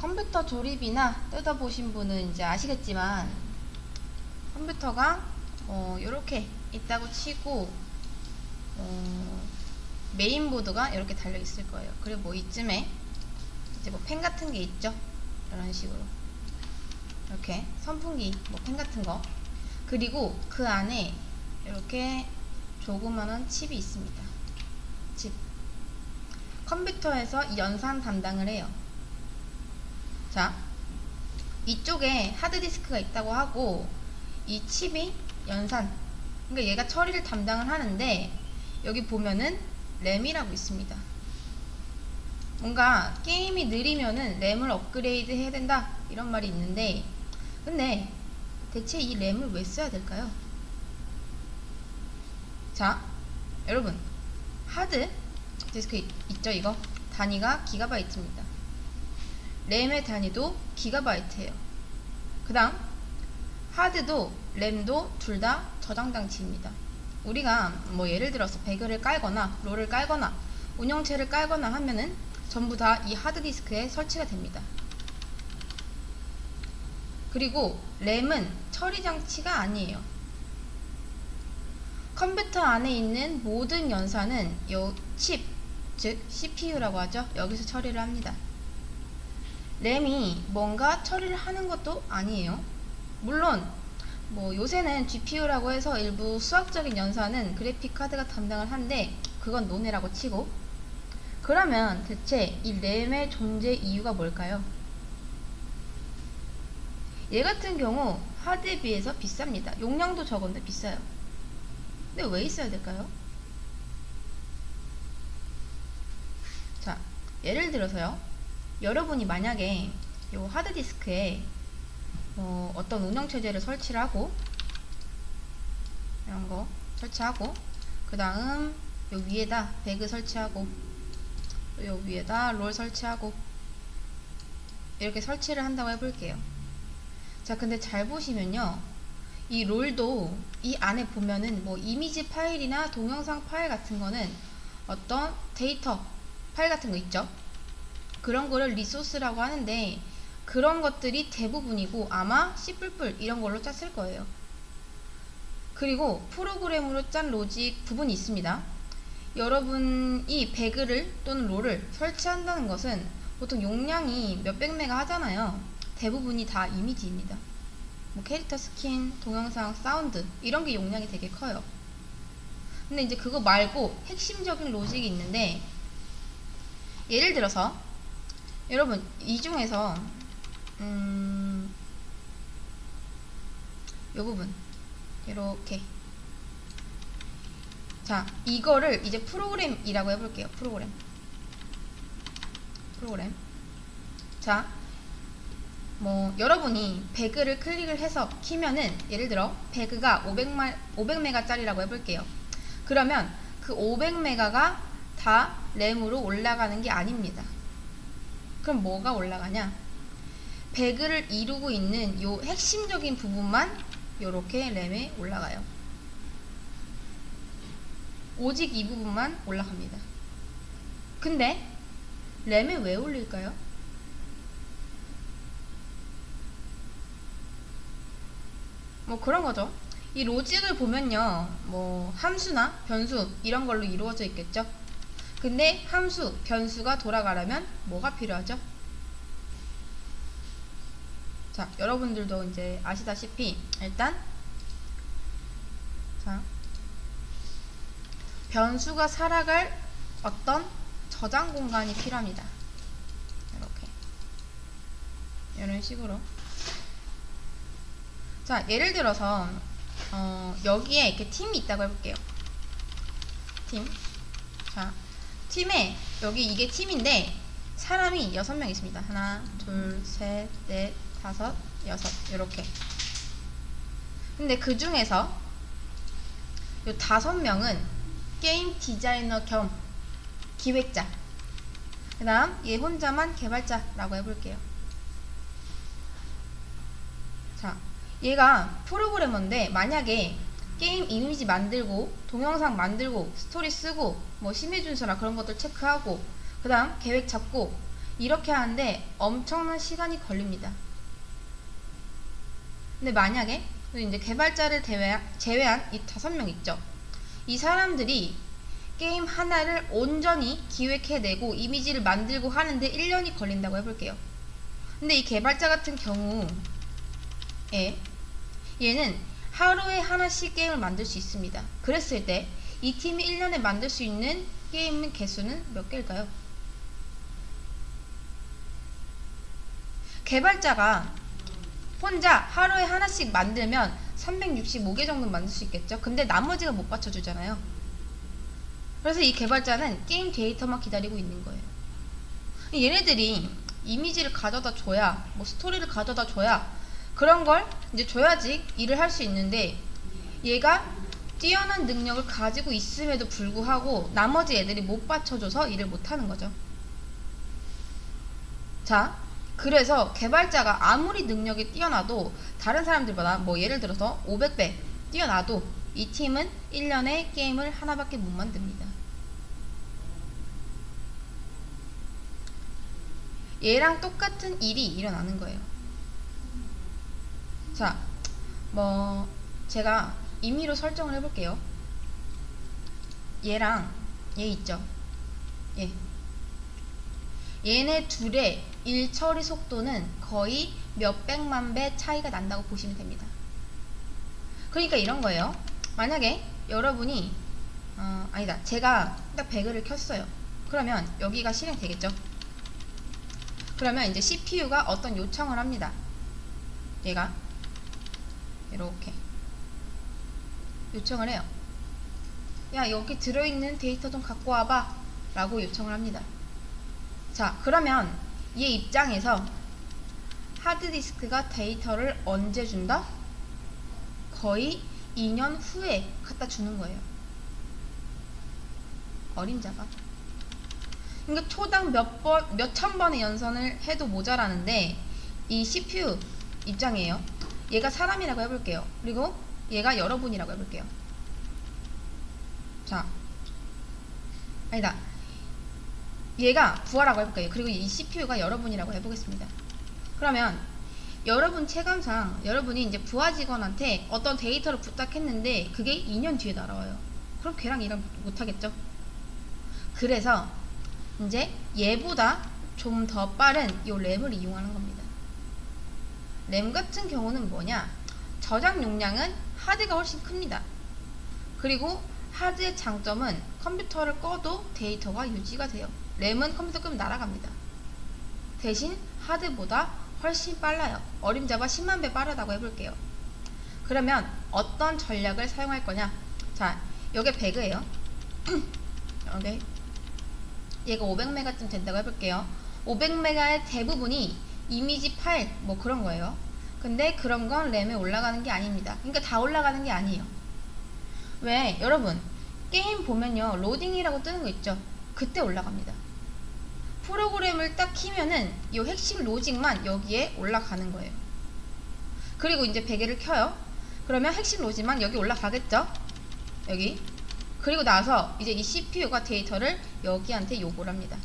컴퓨터 조립이나 뜯어보신 분은 이제 아시겠지만 컴퓨터가 이렇게 있다고 치고 메인보드가 이렇게 달려 있을 거예요. 그리고 뭐 이쯤에 이제 뭐 펜 같은 게 있죠. 이런 식으로 이렇게 선풍기 뭐 펜 같은 거, 그리고 그 안에 이렇게 조그만한 칩이 있습니다. 칩. 컴퓨터에서 연산 담당을 해요. 자, 이쪽에 하드디스크가 있다고 하고 이 칩이 연산, 그러니까 얘가 처리를 담당을 하는데, 여기 보면은 램이라고 있습니다. 뭔가 게임이 느리면은 램을 업그레이드 해야 된다 이런 말이 있는데, 근데 대체 이 램을 왜 써야 될까요? 자, 여러분, 하드 디스크 있죠? 이거 단위가 기가바이트입니다. 램의 단위도 기가바이트예요. 그 다음 하드도 램도 둘 다 저장 장치입니다. 우리가 뭐 예를 들어서 배그를 깔거나 롤을 깔거나 운영체를 깔거나 하면은 전부 다 이 하드디스크에 설치가 됩니다. 그리고 램은 처리 장치가 아니에요. 컴퓨터 안에 있는 모든 연산은 요 칩, 즉 CPU라고 하죠. 여기서 처리를 합니다. 램이 뭔가 처리를 하는 것도 아니에요. 물론 뭐 요새는 GPU라고 해서 일부 수학적인 연산은 그래픽 카드가 담당을 한데 그건 논외라고 치고, 그러면 대체 이 램의 존재 이유가 뭘까요? 얘 같은 경우 하드에 비해서 비쌉니다. 용량도 적은데 비싸요. 근데 왜 있어야 될까요? 자, 예를 들어서요, 여러분이 만약에 이 하드디스크에 어떤 운영체제를 설치를 하고, 이런 거 설치하고, 그 다음 요 위에다 배그 설치하고, 요 위에다 롤 설치하고, 이렇게 설치를 한다고 해볼게요. 자, 근데 잘 보시면요, 이 롤도 이 안에 보면은 뭐 이미지 파일이나 동영상 파일 같은 거는 어떤 데이터 파일 같은 거 있죠. 그런 거를 리소스라고 하는데, 그런 것들이 대부분이고 아마 C++ 이런 걸로 짰을 거예요. 그리고 프로그램으로 짠 로직 부분이 있습니다. 여러분이 배그를 또는 롤을 설치한다는 것은 보통 용량이 몇백 메가 하잖아요. 대부분이 다 이미지입니다. 뭐 캐릭터 스킨, 동영상, 사운드 이런 게 용량이 되게 커요. 근데 이제 그거 말고 핵심적인 로직이 있는데, 예를 들어서 여러분 이 중에서 요 부분 이렇게, 자 이거를 이제 프로그램이라고 해볼게요. 프로그램. 자, 뭐 여러분이 배그를 클릭을 해서 키면은, 예를 들어 배그가 500메가 짜리라고 해볼게요. 그러면 그 500메가가 다 램으로 올라가는 게 아닙니다. 그럼 뭐가 올라가냐? 배그를 이루고 있는 요 핵심적인 부분만 요렇게 램에 올라가요. 오직 이 부분만 올라갑니다. 근데 램에 왜 올릴까요? 뭐 그런 거죠. 이 로직을 보면요, 뭐 함수나 변수 이런 걸로 이루어져 있겠죠. 근데 함수, 변수가 돌아가려면 뭐가 필요하죠? 자, 여러분들도 이제 아시다시피 일단, 자, 변수가 살아갈 어떤 저장 공간이 필요합니다. 이렇게 이런 식으로. 자, 예를 들어서 여기에 이렇게 팀이 있다고 해볼게요. 팀. 자, 팀에 여기 이게 팀인데 사람이 6명 있습니다. 하나, 둘, 셋, 넷, 다섯, 여섯, 이렇게. 근데 그 중에서 요 5명은 게임 디자이너 겸 기획자, 그 다음 얘 혼자만 개발자라고 해볼게요. 자, 얘가 프로그래머인데 만약에 게임 이미지 만들고 동영상 만들고 스토리 쓰고 뭐 심의준수나 그런 것들 체크하고 그 다음 계획 잡고 이렇게 하는데 엄청난 시간이 걸립니다. 근데 만약에 이제 개발자를 제외한 이 5명 있죠. 이 사람들이 게임 하나를 온전히 기획해내고 이미지를 만들고 하는데 1년이 걸린다고 해볼게요. 근데 이 개발자 같은 경우에 얘는 하루에 하나씩 게임을 만들 수 있습니다. 그랬을 때 이 팀이 1년에 만들 수 있는 게임 개수는 몇 개일까요? 개발자가 혼자 하루에 하나씩 만들면 365개 정도 만들 수 있겠죠. 근데 나머지가 못 받쳐주잖아요. 그래서 이 개발자는 게임 데이터만 기다리고 있는 거예요. 얘네들이 이미지를 가져다 줘야, 뭐 스토리를 가져다 줘야, 그런 걸 이제 줘야지 일을 할 수 있는데, 얘가 뛰어난 능력을 가지고 있음에도 불구하고 나머지 애들이 못 받쳐줘서 일을 못 하는 거죠. 자, 그래서 개발자가 아무리 능력이 뛰어나도 다른 사람들보다 뭐 예를 들어서 500배 뛰어나도 이 팀은 1년에 게임을 하나밖에 못 만듭니다. 얘랑 똑같은 일이 일어나는 거예요. 자, 뭐 제가 임의로 설정을 해볼게요. 얘랑 얘 있죠. 얘네 둘의 일 처리 속도는 거의 몇백만 배 차이가 난다고 보시면 됩니다. 그러니까 이런 거예요. 만약에 여러분이 아니다, 제가 딱 배그를 켰어요. 그러면 여기가 실행되겠죠. 그러면 이제 CPU가 어떤 요청을 합니다. 얘가 이렇게 요청을 해요. 야, 여기 들어있는 데이터 좀 갖고 와봐 라고 요청을 합니다. 자, 그러면 얘 입장에서 하드디스크가 데이터를 언제 준다? 거의 2년 후에 갖다 주는 거예요. 어림잡아. 그러니까 초당 몇천 번의 연산을 해도 모자라는데, 이 CPU 입장이에요. 얘가 사람이라고 해볼게요. 그리고 얘가 여러분이라고 해볼게요. 자, 아니다, 얘가 부하라고 해볼게요. 그리고 이 CPU가 여러분이라고 해보겠습니다. 그러면 여러분 체감상 여러분이 이제 부하 직원한테 어떤 데이터를 부탁했는데 그게 2년 뒤에 날아와요. 그럼 걔랑 일을 못하겠죠. 그래서 이제 얘보다 좀 더 빠른 이 램을 이용하는 겁니다. 램 같은 경우는 뭐냐? 저장 용량은 하드가 훨씬 큽니다. 그리고 하드의 장점은 컴퓨터를 꺼도 데이터가 유지가 돼요. 램은 컴퓨터 끄면 날아갑니다. 대신 하드보다 훨씬 빨라요. 어림잡아 10만 배 빠르다고 해볼게요. 그러면 어떤 전략을 사용할 거냐? 자, 요게 배그예요. 오케이. 얘가 500메가쯤 된다고 해볼게요. 500메가의 대부분이 이미지 파일 뭐 그런 거예요. 근데 그런 건 램에 올라가는 게 아닙니다. 그러니까 다 올라가는 게 아니에요. 왜? 여러분 게임 보면요, 로딩이라고 뜨는 거 있죠? 그때 올라갑니다. 프로그램을 딱 키면은 이 핵심 로직만 여기에 올라가는 거예요. 그리고 이제 베개를 켜요. 그러면 핵심 로직만 여기 올라가겠죠? 여기. 그리고 나서 이제 이 CPU가 데이터를 여기한테 요구를 합니다.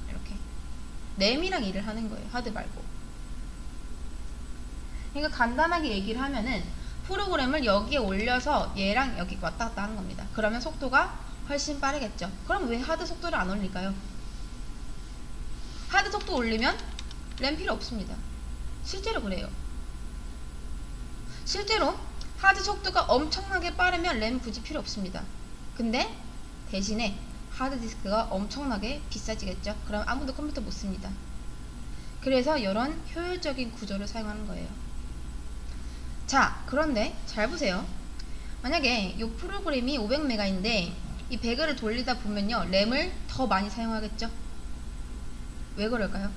이렇게 램이랑 일을 하는 거예요. 하드 말고. 그러니까 간단하게 얘기를 하면은 프로그램을 여기에 올려서 얘랑 여기 왔다 갔다 하는 겁니다. 그러면 속도가 훨씬 빠르겠죠. 그럼 왜 하드 속도를 안 올릴까요? 하드 속도 올리면 램 필요 없습니다. 실제로 그래요. 실제로 하드 속도가 엄청나게 빠르면 램 굳이 필요 없습니다. 근데 대신에 하드디스크가 엄청나게 비싸지겠죠. 그럼 아무도 컴퓨터 못 씁니다. 그래서 이런 효율적인 구조를 사용하는 거예요. 자, 그런데 잘 보세요. 만약에 이 프로그램이 500메가인데 이 배그를 돌리다 보면요, 램을 더 많이 사용하겠죠. 왜 그럴까요?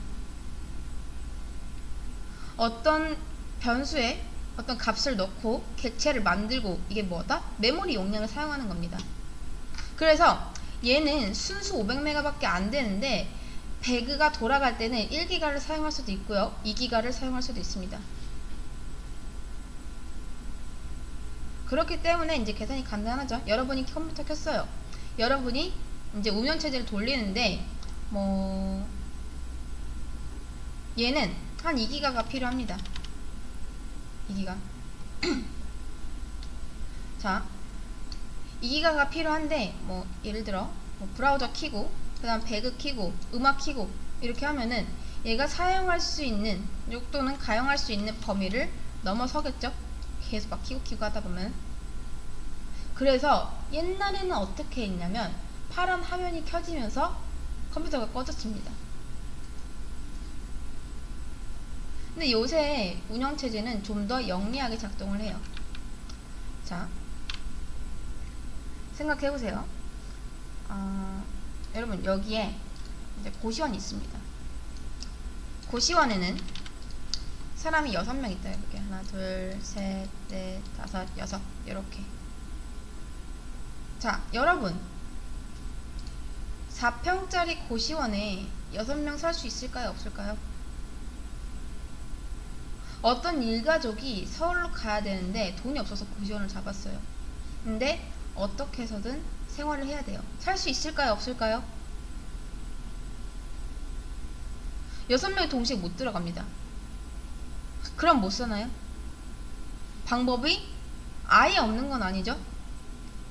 어떤 변수에 어떤 값을 넣고 객체를 만들고, 이게 뭐다? 메모리 용량을 사용하는 겁니다. 그래서 얘는 순수 500메가 밖에 안 되는데 배그가 돌아갈 때는 1기가를 사용할 수도 있고요, 2기가를 사용할 수도 있습니다. 그렇기 때문에 이제 계산이 간단하죠. 여러분이 컴퓨터 켰어요. 여러분이 이제 운영체제를 돌리는데 뭐 얘는 한 2기가가 필요합니다. 2기가. 자, 2기가가 필요한데 뭐 예를 들어 뭐 브라우저 키고 그 다음 배그 키고 음악 키고 이렇게 하면은 얘가 사용할 수 있는 또는 가용할 수 있는 범위를 넘어서겠죠. 계속 막 키고 하다 보면. 그래서 옛날에는 어떻게 했냐면 파란 화면이 켜지면서 컴퓨터가 꺼졌습니다. 근데 요새 운영체제는 좀 더 영리하게 작동을 해요. 자, 생각해보세요. 여러분 여기에 이제 고시원이 있습니다. 고시원에는 사람이 6명 있다 해볼게요. 하나, 둘, 셋, 넷, 다섯, 여섯 이렇게. 자, 여러분 4평짜리 고시원에 6명 살 수 있을까요? 없을까요? 어떤 일가족이 서울로 가야 되는데 돈이 없어서 고시원을 잡았어요. 근데 어떻게 해서든 생활을 해야 돼요. 살 수 있을까요? 없을까요? 6명이 동시에 못 들어갑니다. 그럼 못 사나요? 방법이 아예 없는 건 아니죠?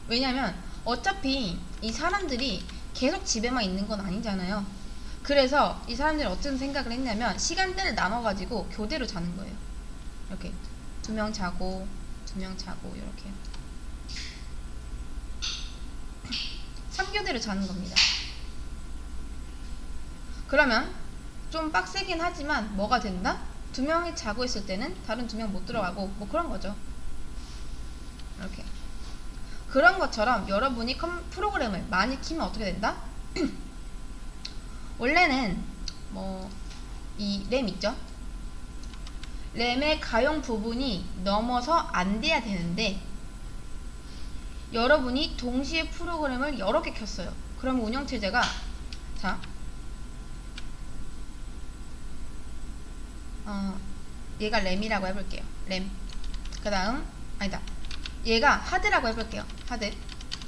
왜냐면 어차피 이 사람들이 계속 집에만 있는 건 아니잖아요. 그래서 이 사람들이 어떤 생각을 했냐면 시간대를 나눠가지고 교대로 자는 거예요. 이렇게 2명 자고 2명 자고 이렇게 3교대로 자는 겁니다. 그러면 좀 빡세긴 하지만 뭐가 된다? 2명이 자고 있을 때는 다른 2명 못 들어가고 뭐 그런 거죠. 이렇게 그런 것처럼 여러분이 프로그램을 많이 키면 어떻게 된다? 원래는 뭐 이 램 있죠? 램의 가용 부분이 넘어서 안 돼야 되는데 여러분이 동시에 프로그램을 여러 개 켰어요. 그럼 운영체제가 자 얘가 램이라고 해볼게요. 램. 그 다음 아니다. 얘가 하드라고 해볼게요. 하드.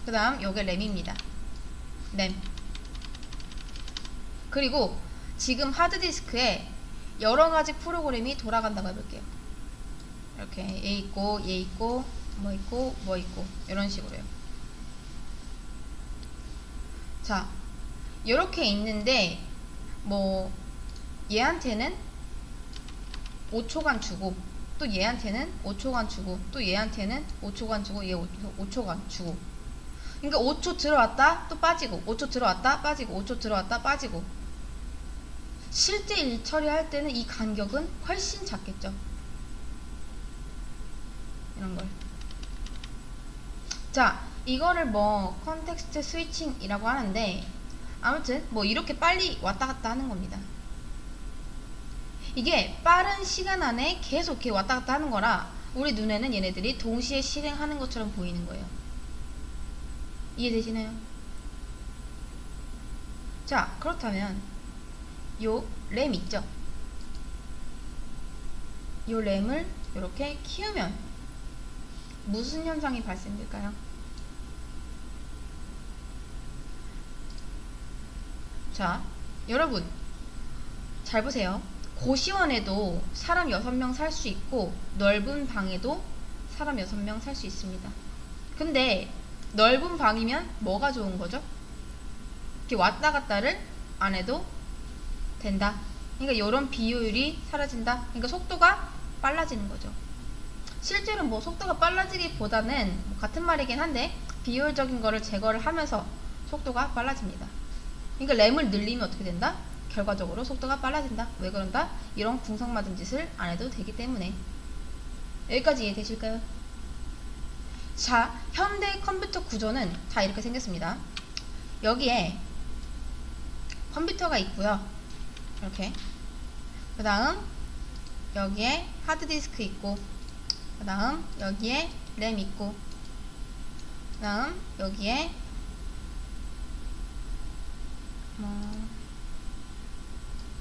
그 다음 요게 램입니다. 램. 그리고 지금 하드디스크에 여러가지 프로그램이 돌아간다고 해볼게요. 이렇게 얘 있고 얘 있고 뭐 있고 뭐 있고 이런 식으로요. 자, 이렇게 있는데 뭐 얘한테는 5초간 주고 또 얘한테는 5초간 주고 또 얘한테는 5초간 주고 얘 5초간 주고. 그러니까 5초 들어왔다 또 빠지고 5초 들어왔다 빠지고 5초 들어왔다 빠지고. 실제 일 처리할 때는 이 간격은 훨씬 작겠죠. 이런 걸. 자, 이거를 뭐 컨텍스트 스위칭이라고 하는데 아무튼 뭐 이렇게 빨리 왔다 갔다 하는 겁니다. 이게 빠른 시간 안에 계속 이렇게 왔다 갔다 하는 거라 우리 눈에는 얘네들이 동시에 실행하는 것처럼 보이는 거예요. 이해되시나요? 자, 그렇다면 요 램 있죠? 요 램을 이렇게 키우면 무슨 현상이 발생될까요? 자, 여러분 잘 보세요. 고시원에도 사람 6명 살 수 있고 넓은 방에도 사람 6명 살 수 있습니다. 근데 넓은 방이면 뭐가 좋은 거죠? 이렇게 왔다 갔다를 안 해도 된다. 그러니까 이런 비효율이 사라진다. 그러니까 속도가 빨라지는 거죠. 실제로 뭐 속도가 빨라지기보다는 뭐 같은 말이긴 한데 비효율적인 거를 제거를 하면서 속도가 빨라집니다. 그러니까 램을 늘리면 어떻게 된다? 결과적으로 속도가 빨라진다. 왜 그런다? 이런 궁상맞은 짓을 안 해도 되기 때문에. 여기까지 이해되실까요? 자, 현대 컴퓨터 구조는 다 이렇게 생겼습니다. 여기에 컴퓨터가 있고요. 이렇게. 그 다음 여기에 하드디스크 있고, 그 다음 여기에 램 있고, 그 다음 여기에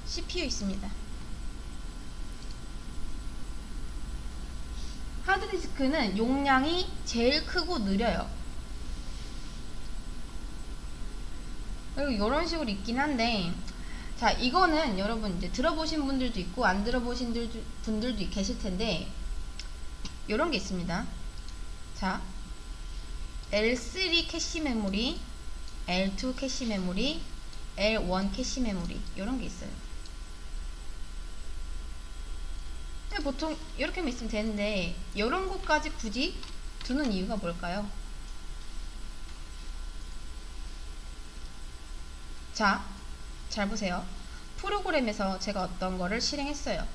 CPU 있습니다. 하드디스크는 용량이 제일 크고 느려요. 그리고 이런 식으로 있긴 한데, 자, 이거는 여러분 이제 들어보신 분들도 있고 안 들어보신 분들도 계실 텐데, 이런 게 있습니다. 자, L3 캐시 메모리, L2 캐시 메모리, L1 캐시 메모리, 이런 게 있어요. 보통 이렇게만 있으면 되는데, 이런 것까지 굳이 두는 이유가 뭘까요? 자, 잘 보세요. 프로그램에서 제가 어떤 거를 실행했어요.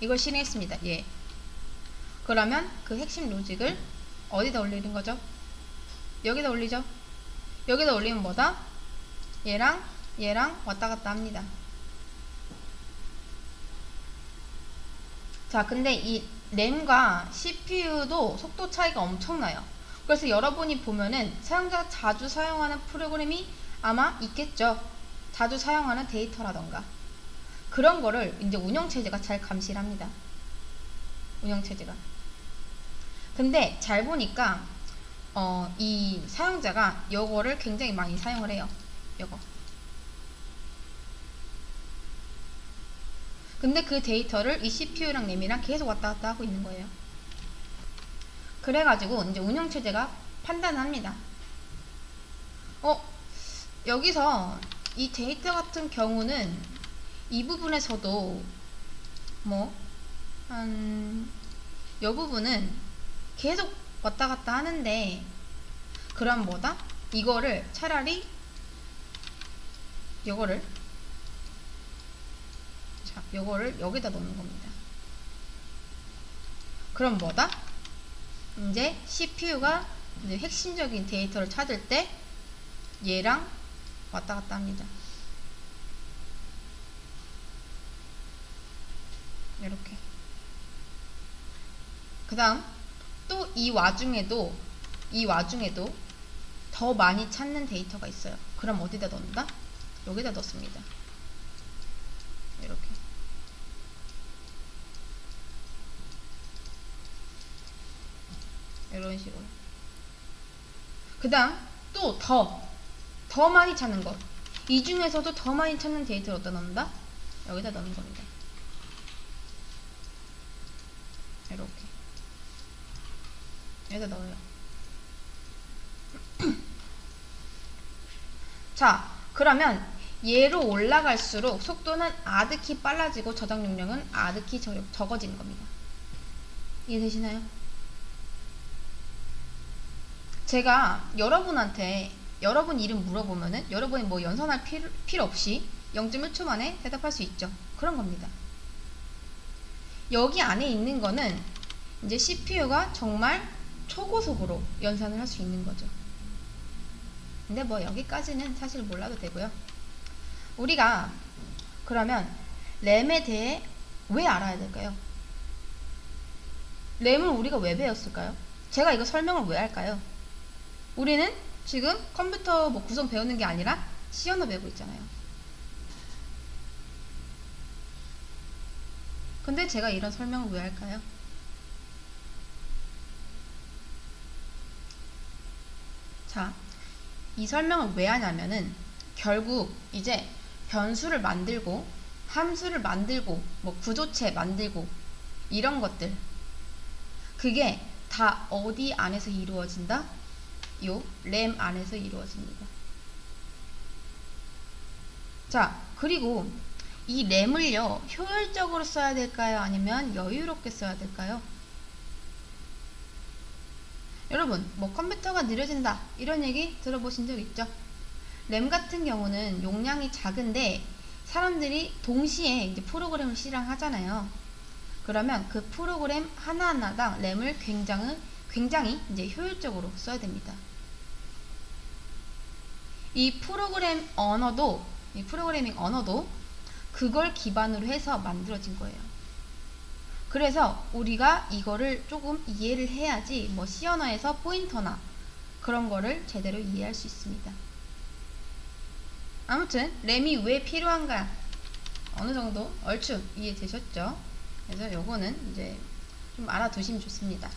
이걸 실행했습니다. 예. 그러면 그 핵심 로직을 어디다 올리는 거죠? 여기다 올리죠? 여기다 올리면 뭐다? 얘랑 얘랑 왔다 갔다 합니다. 자, 근데 이 램과 CPU도 속도 차이가 엄청나요. 그래서 여러분이 보면은 사용자가 자주 사용하는 프로그램이 아마 있겠죠. 자주 사용하는 데이터라던가 그런 거를 이제 운영체제가 잘 감시를 합니다. 운영체제가. 근데 잘 보니까 이 사용자가 요거를 굉장히 많이 사용을 해요. 요거. 근데 그 데이터를 이 CPU랑 램이랑 계속 왔다 갔다 하고 있는 거예요. 그래가지고 이제 운영체제가 판단합니다. 여기서 이 데이터 같은 경우는 이 부분에서도 이 부분은 계속 왔다 갔다 하는데, 그럼 뭐다? 이거를 차라리 요거를 여기다 넣는 겁니다. 그럼 뭐다? 이제 CPU가 이제 핵심적인 데이터를 찾을 때 얘랑 왔다 갔다 합니다. 이렇게. 그 다음 또 이 와중에도 더 많이 찾는 데이터가 있어요. 그럼 어디다 넣는다? 여기다 넣습니다. 이렇게. 이런 식으로. 그 다음 또 더 많이 찾는 것, 이 중에서도 더 많이 찾는 데이터를 어디다 넣는다? 여기다 넣는 겁니다. 이렇게 여기다 넣어요. 자, 그러면 얘로 올라갈수록 속도는 아득히 빨라지고 저장 용량은 아득히 적어지는 겁니다. 이해되시나요? 제가 여러분한테 여러분 이름 물어보면은 여러분이 뭐 연산할 필요 없이 0.1초 만에 대답할 수 있죠. 그런 겁니다. 여기 안에 있는 거는 이제 CPU가 정말 초고속으로 연산을 할 수 있는 거죠. 근데 뭐 여기까지는 사실 몰라도 되고요. 우리가 그러면 램에 대해 왜 알아야 될까요? 램을 우리가 왜 배웠을까요? 제가 이거 설명을 왜 할까요? 우리는 지금 컴퓨터 뭐 구성 배우는 게 아니라 C 언어 배우고 있잖아요. 근데 제가 이런 설명을 왜 할까요? 자, 이 설명을 왜 하냐면은 결국 이제 변수를 만들고 함수를 만들고 뭐 구조체 만들고 이런 것들, 그게 다 어디 안에서 이루어진다? 요 램 안에서 이루어집니다. 자, 그리고 이 램을요 효율적으로 써야 될까요? 아니면 여유롭게 써야 될까요? 여러분, 뭐 컴퓨터가 느려진다 이런 얘기 들어보신 적 있죠? 램 같은 경우는 용량이 작은데 사람들이 동시에 이제 프로그램을 실행하잖아요. 그러면 그 프로그램 하나하나당 램을 굉장히 이제 효율적으로 써야 됩니다. 이 프로그래밍 언어도 그걸 기반으로 해서 만들어진 거예요. 그래서 우리가 이거를 조금 이해를 해야지 뭐 C 언어에서 포인터나 그런 거를 제대로 이해할 수 있습니다. 아무튼 램이 왜 필요한가 어느 정도 얼추 이해되셨죠? 그래서 요거는 이제 좀 알아두시면 좋습니다.